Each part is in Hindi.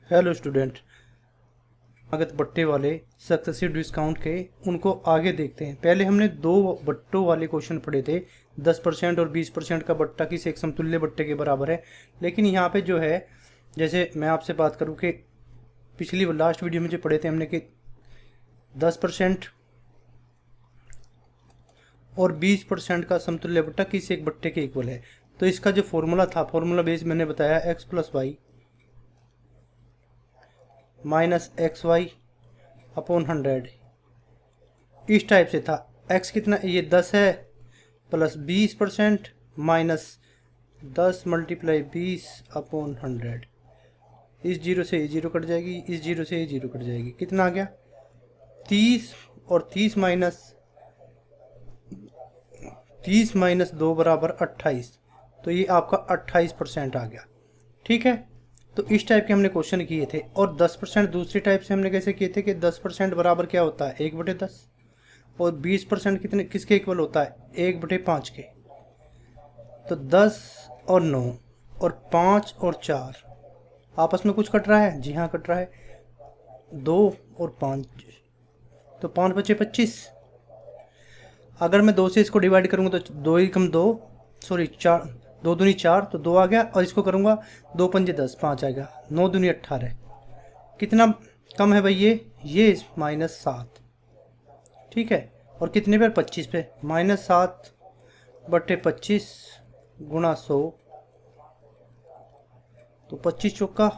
हेलो स्टूडेंट, स्वागत बट्टे वाले सक्सेसिव डिस्काउंट के उनको आगे देखते हैं। पहले हमने दो बट्टों वाले क्वेश्चन पढ़े थे, 10% और 20% का बट्टा किस एक समतुल्य बट्टे के बराबर है। लेकिन यहाँ पे जो है, जैसे मैं आपसे बात करूँ कि पिछली लास्ट वीडियो में जो पढ़े थे हमने कि 10% और 20% का समतुल्य बट्टा किस एक बट्टे के इक्वल है। तो इसका जो फॉर्मूला था, फॉर्मूला बेस मैंने बताया x + y - xy अपॉन 100 इस टाइप से था। x कितना, ये 10 है प्लस 20% माइनस 10 × 20 अपॉन 100। इस जीरो से ये जीरो कट जाएगी, इस जीरो से ये जीरो कट जाएगी। कितना आ गया 30, और 30 माइनस 2 बराबर 28। तो ये आपका 28% आ गया। ठीक है, तो इस टाइप के हमने क्वेश्चन किए थे। और 10% दूसरी टाइप से हमने कैसे किए थे कि 10% बराबर क्या होता है 1/10, और 20% कितने किसके इक्वल होता है 1/5 के। तो 10 और 9 और 5 और 4 आपस में कुछ कट रहा है, जी हाँ कट रहा है, 2 और 5, तो 5 बचे 25। अगर मैं 2 से इसको डिवाइड करूँगा तो 2 ही कम 2, सॉरी 4, 2 दूनी 4 तो 2 आ गया, और इसको करूँगा 2 पंजे 10, 5 आ गया, 9 दूनी 18। कितना कम है भाई ये -7। ठीक है, और कितने पे 25 पे, -7/25 गुणा 100, तो 25 चौका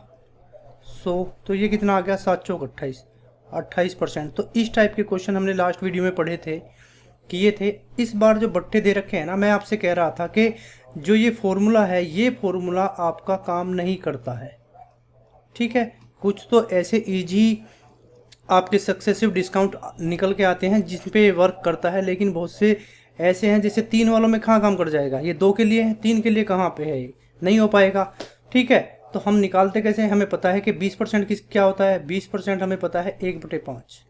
100, तो ये कितना आ गया 7 चौक 28, 28%। तो इस टाइप के क्वेश्चन हमने लास्ट वीडियो में पढ़े थे, किए थे। इस बार जो बट्टे दे रखे हैं ना, मैं आपसे कह रहा था कि जो ये फॉर्मूला है, ये फॉर्मूला आपका काम नहीं करता है। ठीक है, कुछ तो ऐसे इजी आपके सक्सेसिव डिस्काउंट निकल के आते हैं जिस पे वर्क करता है, लेकिन बहुत से ऐसे हैं जैसे 3 वालों में कहाँ काम कर जाएगा, ये 2 के लिए है, 3 के लिए कहाँ पे है, ये नहीं हो पाएगा। ठीक है, तो हम निकालते कैसे, हमें पता है कि 20% किस क्या होता है, 20% हमें पता है 1/5,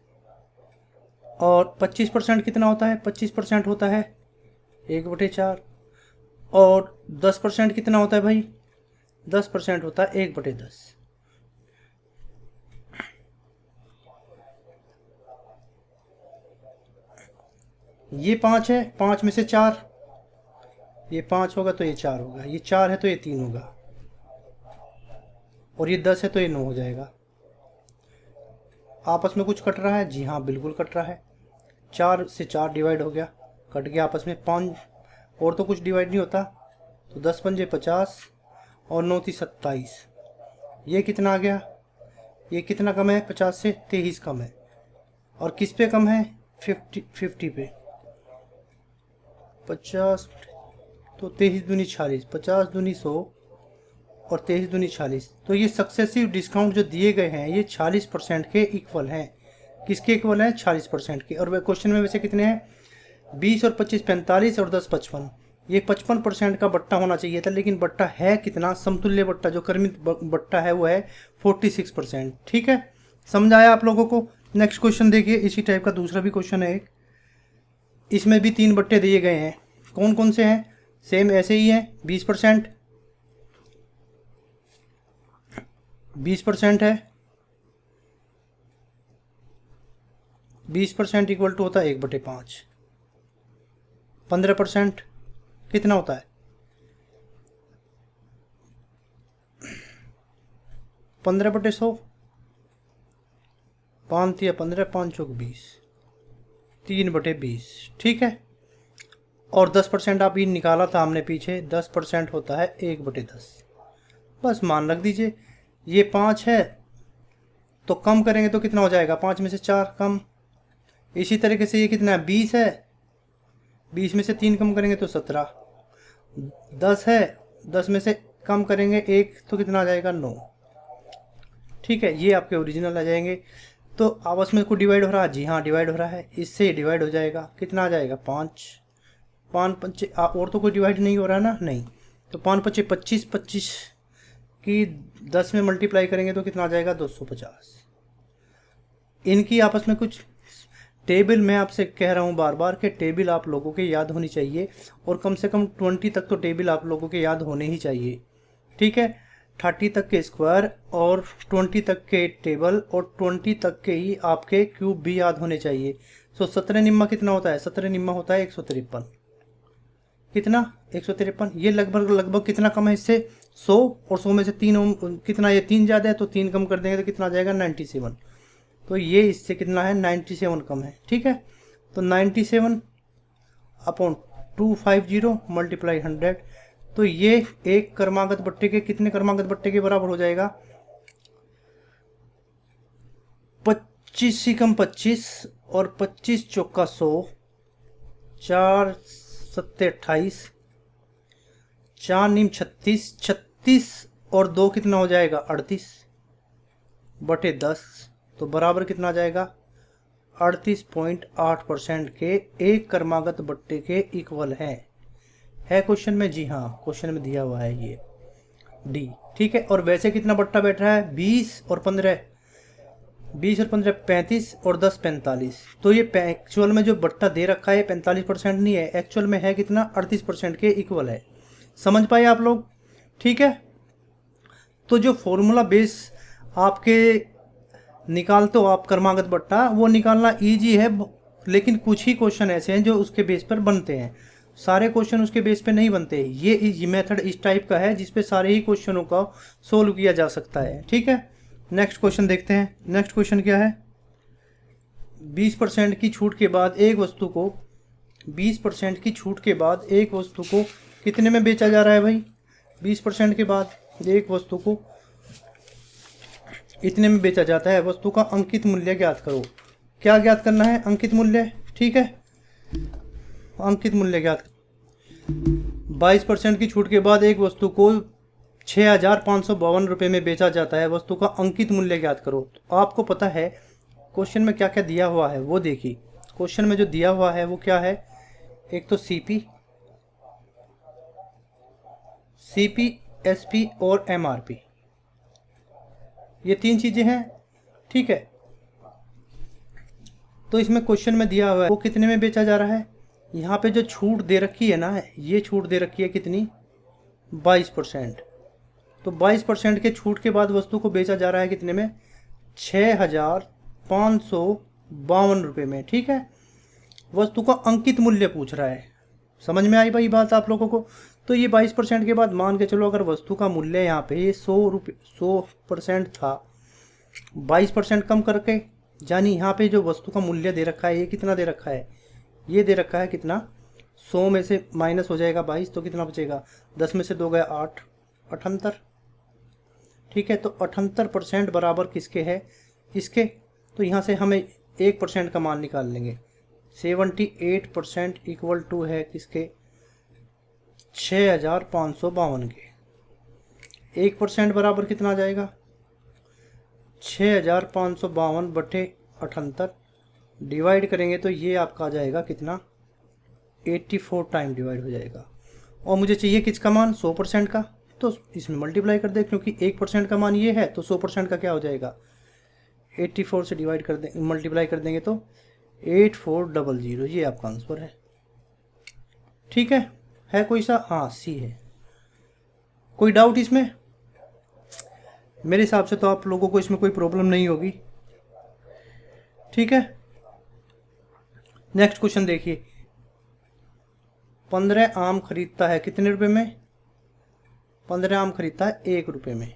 और 25% कितना होता है, 25% होता है 1/4, और 10% कितना होता है भाई, 10% होता है 1/10। ये 5 है, 5 में से 4, ये 5 होगा तो ये 4 होगा, ये 4 है तो ये 3 होगा, और ये 10 है तो ये 9 हो जाएगा। आपस में कुछ कट रहा है, जी हाँ बिल्कुल कट रहा है। 4 से 4 डिवाइड हो गया, कट गया आपस में 5, और तो कुछ डिवाइड नहीं होता। तो 10 पंजे 50 और 9 × 27, ये कितना आ गया, ये कितना कम है 50 से, 23 कम है। और किस पे कम है 50 पे, 50 तो 23 दूनी 46, 50 दूनी 100 और 23 दूनी 46। तो ये सक्सेसिव डिस्काउंट जो दिए गए हैं ये 40% के इक्वल हैं। किसके इक्वल हैं, 40% के। और वे क्वेश्चन में वैसे कितने हैं, 20 और 25 45 और 10 55। ये 55% का बट्टा होना चाहिए था, लेकिन बट्टा है कितना, समतुल्य बट्टा जो क्रमित बट्टा है वो है 46%। ठीक है, समझ आया आप लोगों को। नेक्स्ट क्वेश्चन देखिए, इसी टाइप का दूसरा भी क्वेश्चन है एक, इसमें भी 3 बट्टे दिए गए हैं। कौन कौन से हैं, सेम ऐसे ही हैं। 20% 20% है, 20% इक्वल टू होता है 1/5। 15% कितना होता है, 15/100, 5 या 15, 5 चौक 20, 3/20। ठीक है, और 10% आप ये निकाला था हमने पीछे, 10% होता है 1/10। बस मान रख दीजिए, ये 5 है तो कम करेंगे तो कितना हो जाएगा, 5 में से 4 कम। इसी तरीके से ये कितना है 20 है, 20 में से 3 कम करेंगे तो 17। 10 है, 10 में से कम करेंगे 1 तो कितना आ जाएगा 9। ठीक है, ये आपके ओरिजिनल आ जाएंगे। तो आपस में कुछ डिवाइड हो रहा है, जी हाँ डिवाइड हो रहा है, इससे डिवाइड हो जाएगा, कितना आ जाएगा 5, 5 5, और तो कोई डिवाइड नहीं हो रहा है ना, नहीं। तो 5 5 25, 25 की 10 में मल्टीप्लाई करेंगे तो कितना आ जाएगा 250। इनकी आपस में कुछ टेबल, मैं आपसे कह रहा हूँ बार बार कि टेबल आप लोगों के याद होनी चाहिए, और कम से कम 20 तक तो टेबल आप लोगों के याद होने ही चाहिए। ठीक है, 30 तक के स्क्वायर और 20 तक के टेबल और 20 तक के ही आपके क्यूब भी याद होने चाहिए। सो 17 निम्मा कितना होता है? 17 निम्मा होता है 153। कितना? 153। ये लगभग लगभग कितना कम है इससे? 100, और 100 में से 3 कितना, ये 3 ज़्यादा है तो 3 कम कर देंगे तो कितना आ जाएगा? 97। तो ये इससे कितना है? 97 कम है। ठीक है, तो 97 अपॉन 250 मल्टीप्लाई 100, तो ये एक क्रमागत बट्टे के कितने क्रमागत बट्टे के बराबर हो जाएगा? 25 ही कम 25 और 25 चौका 100, 4 सत्ते 28, 4 नीम 36, 36 और 2 कितना हो जाएगा? 38 बटे 10, तो बराबर कितना आ जाएगा? 38.8% के एक क्रमागत बट्टे के इक्वल है क्वेश्चन में? जी हाँ, क्वेश्चन में दिया हुआ है ये डी। ठीक है, और वैसे कितना बट्टा बैठ रहा है? 20 और 15, 20 और 15 35 और 10 45। तो ये एक्चुअल में जो बट्टा दे रखा है 45% नहीं है, एक्चुअल में है कितना? 38% के इक्वल है। समझ पाए आप लोग? ठीक है, तो जो फॉर्मूला बेस आपके निकालते हो आप क्रमागत बट्टा, वो निकालना इजी है, लेकिन कुछ ही क्वेश्चन ऐसे हैं जो उसके बेस पर बनते हैं, सारे क्वेश्चन उसके बेस पे नहीं बनते। ये मेथड इस टाइप का है जिसपे सारे ही क्वेश्चनों का सोल्व किया जा सकता है। ठीक है, नेक्स्ट क्वेश्चन देखते हैं। नेक्स्ट क्वेश्चन क्या है? 20% की छूट के बाद एक वस्तु को 20% की छूट के बाद एक वस्तु को कितने में बेचा जा रहा है भाई? 20% के बाद एक वस्तु को इतने में बेचा जाता है। वस्तु का अंकित मूल्य ज्ञात करो। क्या ज्ञात करना है? अंकित मूल्य। ठीक है, अंकित मूल्य ज्ञात। 22% की छूट के बाद एक वस्तु को 6,552 रुपये में बेचा जाता है। वस्तु का अंकित मूल्य ज्ञात करो। तो आपको पता है क्वेश्चन में क्या क्या दिया हुआ है, वो देखिए। क्वेश्चन में जो दिया हुआ है वो क्या है? एक तो सीपी, एसपी और एमआरपी, ये 3 चीजें हैं। ठीक है, तो इसमें क्वेश्चन में दिया हुआ है वो कितने में बेचा जा रहा है। यहाँ पे जो छूट दे रखी है ना, ये छूट दे रखी है कितनी? 22%। तो 22% के छूट के बाद वस्तु को बेचा जा रहा है कितने में? 6,552 रुपये में। ठीक है, वस्तु का अंकित मूल्य पूछ रहा है। समझ में आई भाई बात आप लोगों को? तो ये 22% के बाद मान के चलो, अगर वस्तु का मूल्य यहाँ पे 100% था, 22% कम करके, यानी यहाँ पे जो वस्तु का मूल्य दे रखा है ये कितना दे रखा है? ये दे रखा है कितना? 100 में से माइनस हो जाएगा 22, तो कितना बचेगा? 10 में से 2 गया 8, 78। ठीक है, तो 78% बराबर किसके है? इसके। तो यहाँ से हमें 1% का मान निकाल लेंगे। 78% इक्वल टू है किसके? 6,552 के। 1% बराबर कितना आ जाएगा? 6,552 बटे 78 डिवाइड करेंगे तो ये आपका आ जाएगा कितना? 84 टाइम डिवाइड हो जाएगा। और मुझे चाहिए किसका मान? 100% का, तो इसमें मल्टीप्लाई कर दे, क्योंकि 1% का मान ये है तो 100% का क्या हो जाएगा? 84 से डिवाइड कर दें, मल्टीप्लाई कर देंगे तो 8400। ये आपका आंसर है। ठीक है कोई सा? हाँ, सी है। कोई डाउट इसमें? मेरे हिसाब से तो आप लोगों को इसमें कोई प्रॉब्लम नहीं होगी। ठीक है, नेक्स्ट क्वेश्चन देखिए। 15 आम खरीदता है कितने रुपए में? 15 आम खरीदता है 1 रुपये में।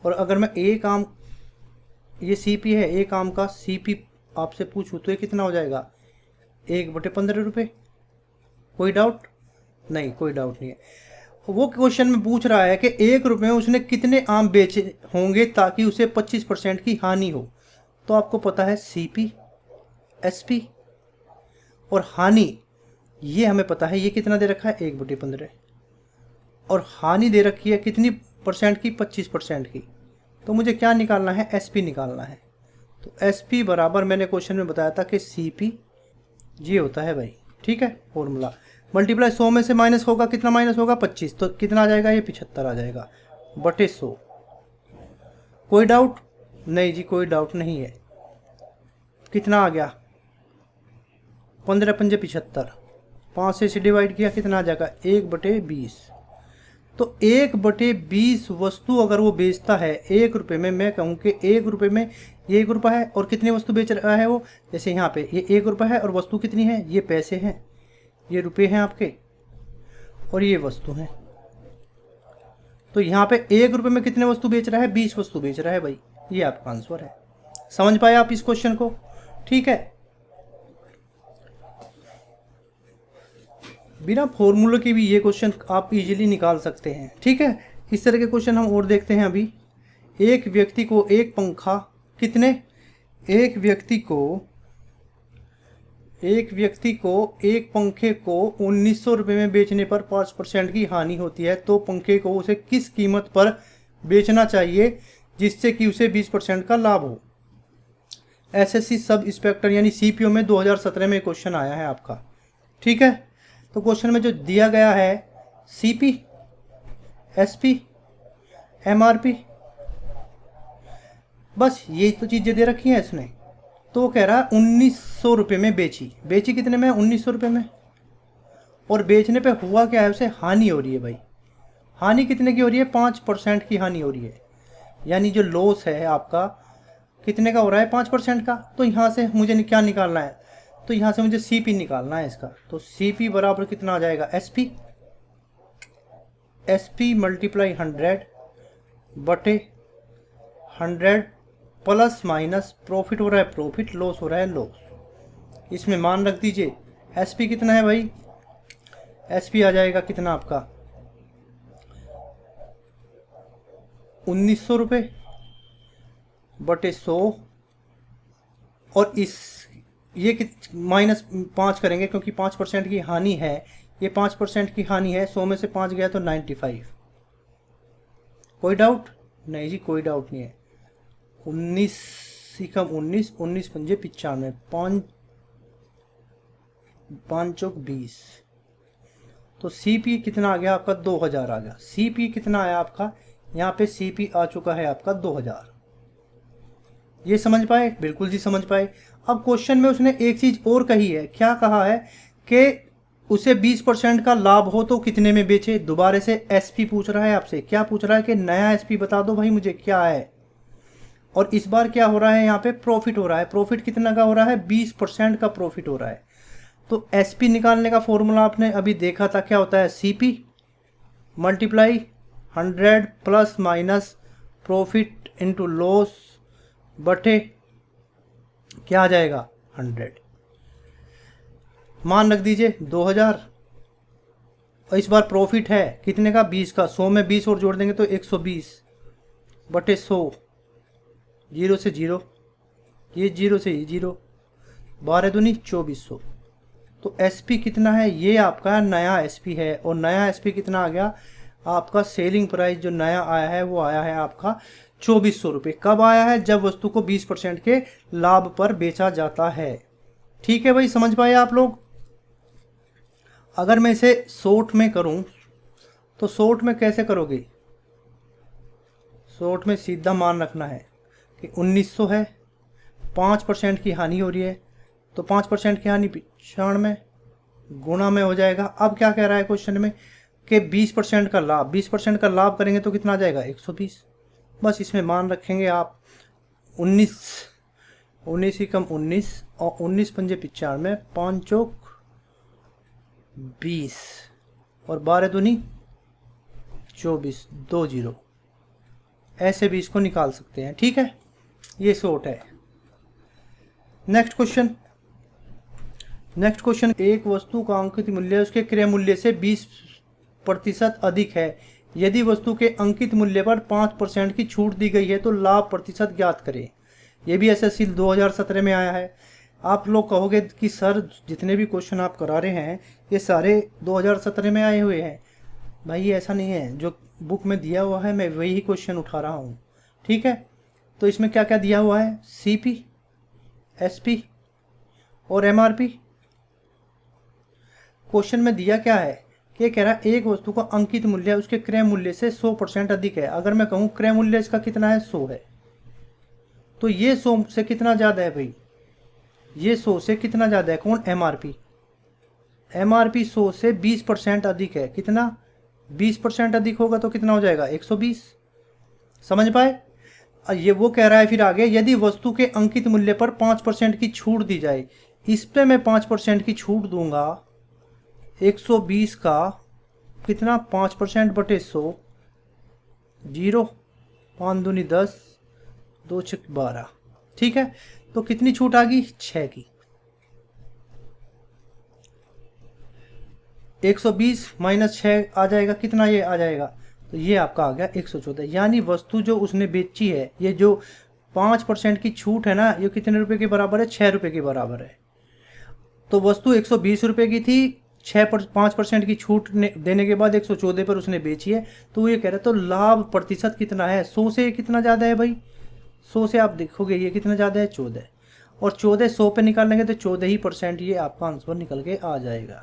और अगर मैं एक आम, ये सीपी है, एक आम का सीपी आपसे पूछूं तो ये कितना हो जाएगा? 1/15 रुपये। कोई डाउट? नहीं, कोई डाउट नहीं है। वो क्वेश्चन में पूछ रहा है कि 1 रुपये में उसने कितने आम बेचे होंगे ताकि उसे 25% की हानि हो। तो आपको पता है सीपी, एसपी और हानि, ये हमें पता है। ये कितना दे रखा है? 1/15। और हानि दे रखी है कितनी परसेंट की? 25% की। तो मुझे क्या निकालना है? एसपी निकालना है। तो एसपी बराबर मैंने क्वेश्चन में बताया था कि सीपी ये होता है भाई। ठीक है, फॉर्मूला मल्टीप्लाई 100 में से माइनस होगा, कितना माइनस होगा? 25, तो कितना आ जाएगा? ये 75 आ जाएगा बटे 100। कोई डाउट? नहीं जी, कोई डाउट नहीं है। कितना आ गया? 15 पंजे 75, 5 से डिवाइड किया कितना आ जाएगा? 1/20। तो 1/20 वस्तु अगर वो बेचता है 1 रुपये में, मैं कहूँ कि 1 रुपये में ये 1 रुपया है, और कितनी वस्तु बेच रहा है वो, जैसे यहाँ पे ये 1 रुपया है और वस्तु कितनी है, ये पैसे हैं, ये रुपये हैं आपके, और ये वस्तु हैं। तो यहाँ पे 1 रुपये में कितने वस्तु बेच रहा है, 20 वस्तु बेच रहा है भाई। ये आपका आंसर है। समझ पाए आप इस क्वेश्चन को? ठीक है, बिना फॉर्मूले के भी ये क्वेश्चन आप इजीली निकाल सकते हैं। ठीक है, इस तरह के क्वेश्चन हम और देखते हैं अभी। एक व्यक्ति को एक पंखा कितने, एक व्यक्ति को एक पंखे को 1900 रुपये में बेचने पर 5% की हानि होती है, तो पंखे को उसे किस कीमत पर बेचना चाहिए जिससे कि उसे 20% का लाभ हो। एसएससी सब इंस्पेक्टर यानी सीपीओ में 2017 में क्वेश्चन आया है आपका। ठीक है, तो क्वेश्चन में जो दिया गया है सीपी, एसपी, एमआरपी, बस ये तो चीज़ें दे रखी हैं इसने। तो वो कह रहा है 1900 रुपये में बेची कितने में, 1900 रुपये में, और बेचने पे हुआ क्या है, उसे हानि हो रही है भाई। हानि कितने की हो रही है, 5% की हानि हो रही है, यानी जो लॉस है आपका कितने का हो रहा है, 5% का। तो यहाँ से मुझे क्या निकालना है, तो यहाँ से मुझे सीपी निकालना है इसका। तो सीपी बराबर कितना आ जाएगा, SP multiply 100/100 plus minus profit हो रहा है प्रॉफिट, लॉस हो रहा है लॉस। इसमें मान रख दीजिए एसपी कितना है भाई, एसपी आ जाएगा कितना आपका 1900 रुपये बटे 100, और इस ये माइनस 5 करेंगे क्योंकि 5% की हानि है, ये 5% की हानि है, 100 में से 5 गया तो 95। कोई डाउट नहीं जी, कोई डाउट नहीं है। 19 × 19, 19 × 5 = 95, 5 × 20, तो सीपी कितना आ गया आपका 2000 आ गया। सीपी कितना आया आपका, यहाँ पे सीपी आ चुका है आपका 2000। ये समझ पाए? बिल्कुल जी समझ पाए। अब क्वेश्चन में उसने एक चीज और कही है, क्या कहा है कि उसे 20% का लाभ हो तो कितने में बेचे। दोबारा से एसपी पूछ रहा है आपसे, क्या पूछ रहा है कि नया एसपी बता दो भाई मुझे क्या है। और इस बार क्या हो रहा है, यहाँ पे प्रॉफिट हो रहा है। प्रॉफिट कितना का हो रहा है, 20% का प्रॉफिट हो रहा है। तो एसपी निकालने का फॉर्मूला आपने अभी देखा था, क्या होता है, CP multiply 100 plus minus profit into loss बटे क्या आ जाएगा 100। मान रख दीजिए 2000, और इस बार प्रॉफिट है कितने का, 20 का। 100 में 20 और जोड़ देंगे तो 120 बटे 100, 0 से 0, ये 0 से 0, 12 दूनी 2400। तो एसपी कितना है, ये आपका नया एसपी है। और नया एसपी कितना आ गया आपका, सेलिंग प्राइस जो नया आया है वो आया है आपका 2400 रुपये। कब आया है, जब वस्तु को 20% के लाभ पर बेचा जाता है। ठीक है भाई, समझ पाए आप लोग? अगर मैं इसे शॉर्ट में करूं तो शॉर्ट में कैसे करोगे, शॉर्ट में सीधा मान रखना है कि 1900 है, 5% की हानि हो रही है, तो 5% की हानि 95 गुणा में हो जाएगा। अब क्या कह रहा है क्वेश्चन में कि 20% का लाभ, 20% का लाभ करेंगे तो कितना आ जाएगा 120। बस इसमें मान रखेंगे आप 19 × 19 और 19 × 5 = 95, 5 चौक 20 और 12 दूनी 24, 2 0, ऐसे भी इसको निकाल सकते हैं। ठीक है, ये शॉर्ट है। नेक्स्ट क्वेश्चन, एक वस्तु का अंकित मूल्य उसके क्रय मूल्य से 20% अधिक है। यदि वस्तु के अंकित मूल्य पर 5% की छूट दी गई है तो लाभ प्रतिशत ज्ञात करें। यह भी एसएससी 2017 में आया है। आप लोग कहोगे कि सर जितने भी क्वेश्चन आप करा रहे हैं ये सारे 2017 में आए हुए हैं। भाई ऐसा नहीं है, जो बुक में दिया हुआ है मैं वही क्वेश्चन उठा रहा हूँ। ठीक है, तो इसमें क्या क्या दिया हुआ है, सीपी, एसपी और एमआरपी। क्वेश्चन में दिया क्या है कि कह रहा है एक वस्तु का अंकित मूल्य उसके क्रय मूल्य से 100% अधिक है। अगर मैं कहूँ क्रय मूल्य इसका कितना है 100 है, तो ये 100 से कितना ज़्यादा है भाई, ये 100 से कितना ज़्यादा है, कौन, एमआरपी। एमआरपी 100 से 20% अधिक है, कितना 20% अधिक होगा तो कितना हो जाएगा 120। समझ पाए? ये वो कह रहा है फिर आगे, यदि वस्तु के अंकित मूल्य पर 5% की छूट दी जाए, इस पे मैं 5% की छूट दूंगा। 120 का कितना 5% बटे 100, 0, 5 दूनी 10, 2 छक 12। ठीक है, तो कितनी छूट आ गई 6 की। 120 माइनस 6 आ जाएगा, कितना ये आ जाएगा, तो ये आपका आ गया 114। यानी वस्तु जो उसने बेची है, ये जो 5% की छूट है ना, ये कितने रुपए के बराबर है, 6 रुपए के बराबर है। तो वस्तु 120 रुपए की थी, 5% की छूट देने के बाद 114 पर उसने बेची है। तो वो ये कह रहे तो लाभ प्रतिशत कितना है, 100 से कितना ज़्यादा है भाई, 100 से आप देखोगे ये कितना ज़्यादा है 14, और 14 100 पे निकालेंगे तो 14% ये आपका आंसर निकल के आ जाएगा।